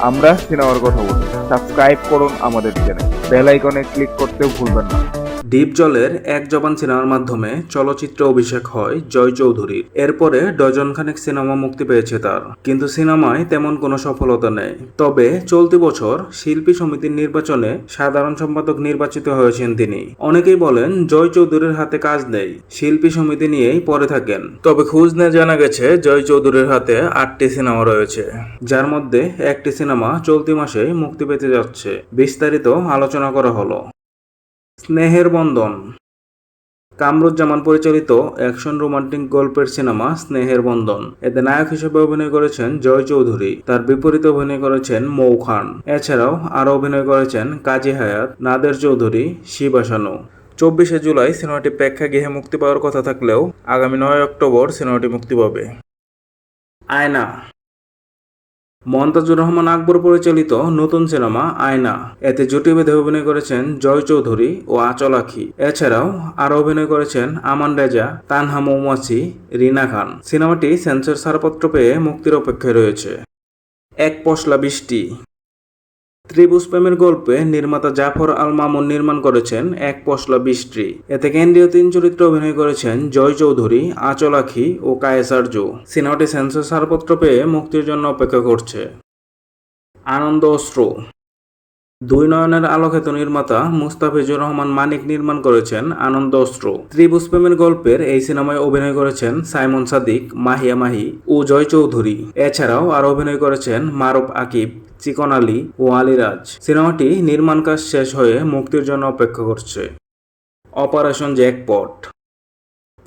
আমরা সিনেমার কথা বলি। সাবস্ক্রাইব করুন আমাদের চ্যানেল, বেল আইকনে ক্লিক করতেও ভুলবেন না। ডিপ জলের এক জবান সিনেমার মাধ্যমে চলচ্চিত্রে অভিষেক হয় জয় চৌধুরীর। এরপরে ডজনখানেক সিনেমা মুক্তি পেয়েছে তার, কিন্তু সিনেমায় তেমন কোনো সফলতা নেই। তবে চলতি বছর শিল্পী সমিতির নির্বাচনে সাধারণ সম্পাদক নির্বাচিত হয়েছেন তিনি। অনেকেই বলেন জয় চৌধুরীর হাতে কাজ নেই, শিল্পী সমিতি নিয়েই পড়ে থাকেন। তবে খোঁজ নিয়ে জানা গেছে জয় চৌধুরীর হাতে 8টি সিনেমা রয়েছে, যার মধ্যে একটি সিনেমা চলতি মাসেই মুক্তি পেতে যাচ্ছে। বিস্তারিত আলোচনা করা হলো। স্নেহের বন্ধন। কামরুজ্জামান পরিচালিত অ্যাকশন রোমান্টিক গল্পের সিনেমা স্নেহের বন্ধন। এতে নায়ক হিসেবে অভিনয় করেছেন জয় চৌধুরী, তার বিপরীতে অভিনয় করেছেন মৌ খান। এছাড়াও আরও অভিনয় করেছেন কাজী হায়াত, নাদের চৌধুরী, শিবা শানু। 24শে জুলাই সিনেমাটি প্রেক্ষাগৃহে মুক্তি পাওয়ার কথা থাকলেও আগামী 9 অক্টোবর সিনেমাটি মুক্তি পাবে। আয়না। মন্তাজুর রহমান আকবর পরিচালিত নতুন সিনেমা আয়না। এতে জুটি বেঁধে অভিনয় করেছেন জয় চৌধুরী ও আঁচল আখি। এছাড়াও আরও অভিনয় করেছেন আমান রেজা, তানহা মৌমাছি, রিনা খান। সিনেমাটি সেন্সর ছাড়পত্র পেয়ে মুক্তির অপেক্ষায় রয়েছে। এক পশলা বৃষ্টি। ত্রিভুজ প্রেমের গল্পে নির্মাতা জাফর আল মামুন নির্মাণ করেছেন এক পশলা বৃষ্টি। এতে কেন্দ্রীয় 3 চরিত্রে অভিনয় করেছেন জয় চৌধুরী, আঁচল আখি ও কায়েস আরজু। সিনেমাটি সেন্সর ছাড়পত্র পেয়ে মুক্তির জন্য অপেক্ষা করছে। আনন্দ অশ্রু। 2 নয়নের আলোকিত নির্মাতা মুস্তাফিজুর রহমান মানিক নির্মাণ করেছেন আনন্দ অশ্রু। ত্রিভুজ প্রেমের গল্পের এই সিনেমায় অভিনয় করেছেন সাইমন সাদিক, মাহিয়া মাহি ও জয় চৌধুরী। এছাড়াও আরও অভিনয় করেছেন মারুফ আকিব, চিকন আলী ও আলিরাজ। সিনেমাটি নির্মাণ কাজ শেষ হয়ে মুক্তির জন্য অপেক্ষা করছে। Operation jackpot.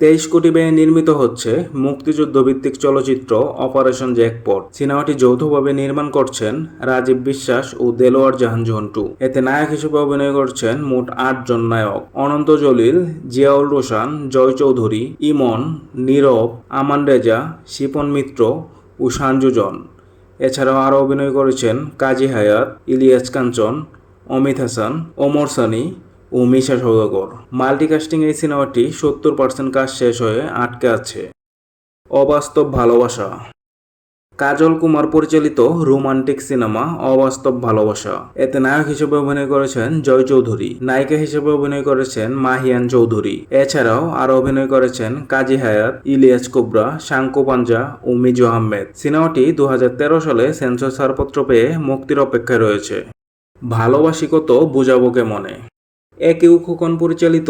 23 কোটি ব্যয়ে নির্মিত হচ্ছে মুক্তিযুদ্ধ ভিত্তিক চলচ্চিত্র অপারেশন জ্যাকপট। সিনেমাটি যৌথভাবে নির্মাণ করছেন রাজীব বিশ্বাস ও দেলোয়ার জাহান ঝন্টু। এতে নায়ক হিসেবে অভিনয় করছেন মোট 8 জন নায়ক: অনন্ত জলিল, জিয়াউল রোশান, জয় চৌধুরী, ইমন, নীরব, আমান রেজা, শিপন মিত্র ও সানজুজন। এছাড়াও আরও অভিনয় করেছেন কাজী হায়াত, ইলিয়াস কাঞ্চন, অমিত হাসান, ওমর সানি ও মিশা সওদাগর। মাল্টিকাস্টিং এই সিনেমাটি 70% কাজ শেষ হয়ে আটকে আছে। অবাস্তব ভালোবাসা। কাজল কুমার পরিচালিত রোমান্টিক সিনেমা অবাস্তব ভালোবাসা। এতে নায়ক হিসেবে অভিনয় করেছেন জয় চৌধুরী, নায়িকা হিসেবে অভিনয় করেছেন মাহিয়ান চৌধুরী। এছাড়াও আরও অভিনয় করেছেন কাজী হায়াত, ইলিয়াস কোবরা, শাঙ্কু পাঞ্জা ও মিজু আহমেদ। সিনেমাটি 2013 সালে সেন্সর ছাড়পত্র পেয়ে মুক্তির অপেক্ষায় রয়েছে। ভালোবাসি কত বুঝাবো কেমনে। একে খোকন পরিচালিত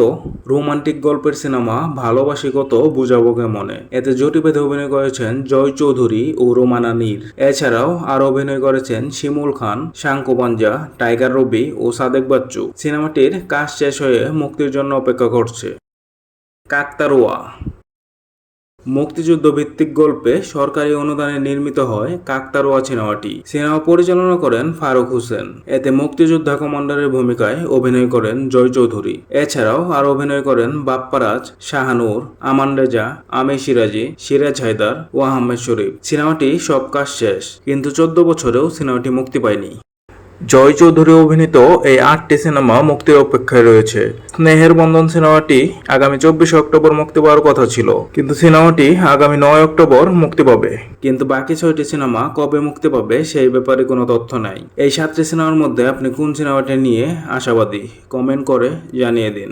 রোমান্টিক গল্পের সিনেমা ভালোবাসি কত বুঝাবো কেমনে। এতে জুটি বেঁধে অভিনয় করেছেন জয় চৌধুরী ও রোমানা নীর। এছাড়াও আরও অভিনয় করেছেন শিমুল খান, শাঙ্কু পাঞ্জা, টাইগার রবি ও সাদেক বাচ্চু। সিনেমাটির কাজ শেষ হয়ে মুক্তির জন্য অপেক্ষা করছে। কাকতারুয়া। মুক্তিযুদ্ধ ভিত্তিক গল্পে সরকারি অনুদানে নির্মিত হয় কাকতারুয়া সিনেমাটি। সিনেমা পরিচালনা করেন ফারুক হোসেন। এতে মুক্তিযোদ্ধা কমান্ডারের ভূমিকায় অভিনয় করেন জয় চৌধুরী। এছাড়াও আরও অভিনয় করেন বাপ্পারাজ, শাহানুর, আমান রেজা, আমি সিরাজি, সিরাজ হায়দার ও আহমেদ শরীফ। সিনেমাটি সব কাজ শেষ, কিন্তু 14 বছরেও সিনেমাটি মুক্তি পায়নি। জয় চৌধুরী অভিনীত এই 8টি সিনেমা মুক্তির অপেক্ষায় রয়েছে। স্নেহের বন্ধন সিনেমাটি আগামী 24 অক্টোবর মুক্তি পাওয়ার কথা ছিল, কিন্তু সিনেমাটি আগামী 9 অক্টোবর মুক্তি পাবে। কিন্তু বাকি 6টি সিনেমা কবে মুক্তি পাবে সেই ব্যাপারে কোনো তথ্য নাই। এই 7টি সিনেমার মধ্যে আপনি কোন সিনেমাটি নিয়ে আশাবাদী? কমেন্ট করে জানিয়ে দিন।